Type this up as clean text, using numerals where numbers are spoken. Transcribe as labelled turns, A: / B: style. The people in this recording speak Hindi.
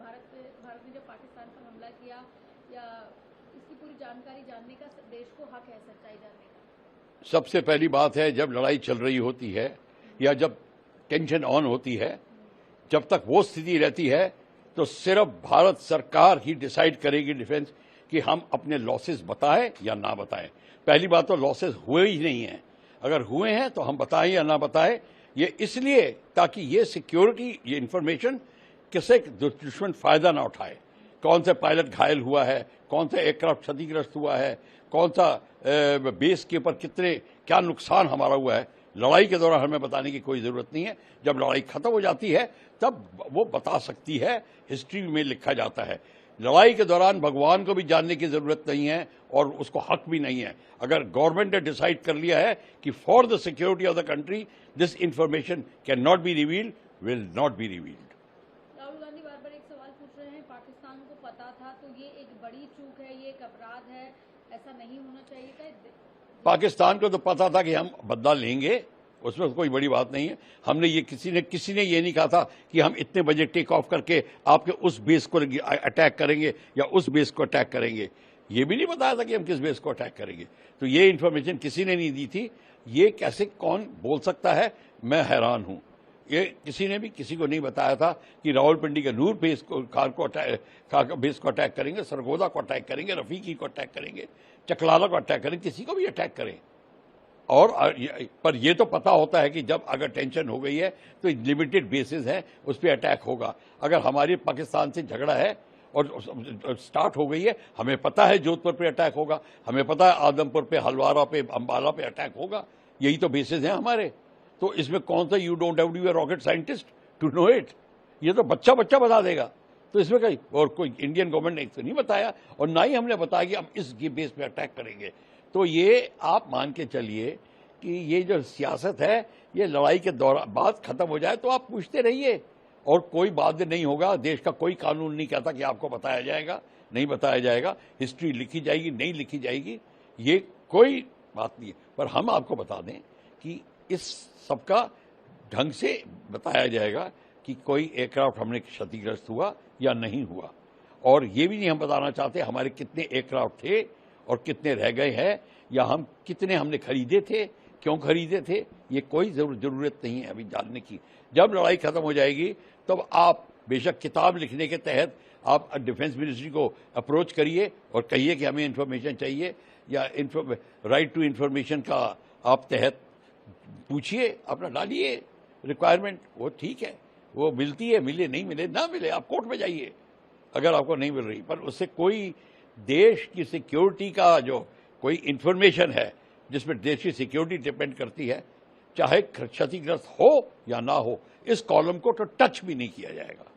A: भारत ने जब पाकिस्तान पर हमला किया, या इसकी पूरी जानकारी जानने का देश को हक है, सच्चाई जानने का?
B: सबसे पहली बात है, जब लड़ाई चल रही होती है या जब टेंशन ऑन होती है, जब तक वो स्थिति रहती है तो सिर्फ भारत सरकार ही डिसाइड करेगी डिफेंस कि हम अपने लॉसेस बताएं या ना बताएं। पहली बात तो लॉसेस हुए ही नहीं हैं, अगर हुए हैं तो हम बताएं या ना बताएं। ये इसलिए ताकि ये सिक्योरिटी, ये इंफॉर्मेशन किसी दुश्मन फायदा ना उठाए। कौन सा पायलट घायल हुआ है, कौन सा एयरक्राफ्ट क्षतिग्रस्त हुआ है, कौन सा बेस के ऊपर क्या नुकसान हमारा हुआ है, लड़ाई के दौरान हमें बताने की कोई जरूरत नहीं है। जब लड़ाई खत्म हो जाती है तब वो बता सकती है, हिस्ट्री में लिखा जाता है। लड़ाई के दौरान भगवान को भी जानने की जरूरत नहीं है और उसको हक भी नहीं है। अगर गवर्नमेंट ने डिसाइड कर लिया है कि for the security of the country this information can not be revealed, will not be revealed.
A: Rahul Gandhi बार बार एक सवाल पूछ रहे हैं, पाकिस्तान को पता था तो ये एक बड़ी चूक है, ये एक अपराध है, ऐसा नहीं होना चाहिए था?
B: पाकिस्तान को तो पता था कि हम बदला लेंगे, उसमें कोई बड़ी बात नहीं है। हमने ये किसी ने ये नहीं कहा था कि हम इतने बजे टेक ऑफ करके आपके उस बेस को अटैक करेंगे या उस बेस को अटैक करेंगे। ये भी नहीं बताया था कि हम किस बेस को अटैक करेंगे। तो ये इन्फॉर्मेशन किसी ने नहीं दी थी। ये कैसे कौन बोल सकता है, मैं हैरान हूं। ये किसी ने भी किसी को नहीं बताया था कि रावलपिंडी के नूर बेस को बेस को अटैक करेंगे, सरगोदा को अटैक करेंगे, रफीकी को अटैक करेंगे, चकलाला को अटैक करेंगे, किसी को भी अटैक करें। और पर ये तो पता होता है कि जब अगर टेंशन हो गई है तो लिमिटेड बेसिस है, उस पर अटैक होगा। अगर हमारी पाकिस्तान से झगड़ा है और स्टार्ट हो गई है, हमें पता है जोधपुर पे अटैक होगा, हमें पता है आदमपुर पे, हलवारा पे, अंबाला पे अटैक होगा। यही तो बेसिस हैं हमारे। तो इसमें कौन सा you don't have to be a rocket scientist to know it, ये तो बच्चा बता देगा। तो इसमें कहीं और कोई इंडियन गवर्नमेंट ने तो नहीं बताया और ना ही हमने बताया कि हम इस बेस पे अटैक करेंगे। तो ये आप मान के चलिए कि ये जो सियासत है, ये लड़ाई के दौरान बात खत्म हो जाए तो आप पूछते रहिए और कोई बात नहीं होगा। देश का कोई कानून नहीं कहता कि आपको बताया जाएगा, नहीं बताया जाएगा। हिस्ट्री लिखी जाएगी, नहीं लिखी जाएगी, ये कोई बात नहीं है। पर हम आपको बता दें कि इस सबका ढंग से बताया जाएगा कि कोई एयरक्राफ्ट हमने क्षतिग्रस्त हुआ या नहीं हुआ। और ये भी नहीं हम बताना चाहते हमारे कितने एयरक्राफ्ट थे और कितने रह गए हैं, या हम कितने हमने खरीदे थे, क्यों खरीदे थे, ये कोई जरूरत नहीं है अभी जानने की। जब लड़ाई खत्म हो जाएगी तब आप बेशक किताब लिखने के तहत आप डिफेंस मिनिस्ट्री को अप्रोच करिए और कहिए कि हमें इंफॉर्मेशन चाहिए, या राइट टू इंफॉर्मेशन का आप तहत पूछिए, अपना डालिए रिक्वायरमेंट। वो ठीक है, वो मिलती है, मिले नहीं मिले ना मिले, आप कोर्ट में जाइए अगर आपको नहीं मिल रही। पर उससे कोई देश की सिक्योरिटी का जो कोई इंफॉर्मेशन है जिसमें देश की सिक्योरिटी डिपेंड करती है, चाहे क्षतिग्रस्त हो या ना हो, इस कॉलम को तो टच भी नहीं किया जाएगा।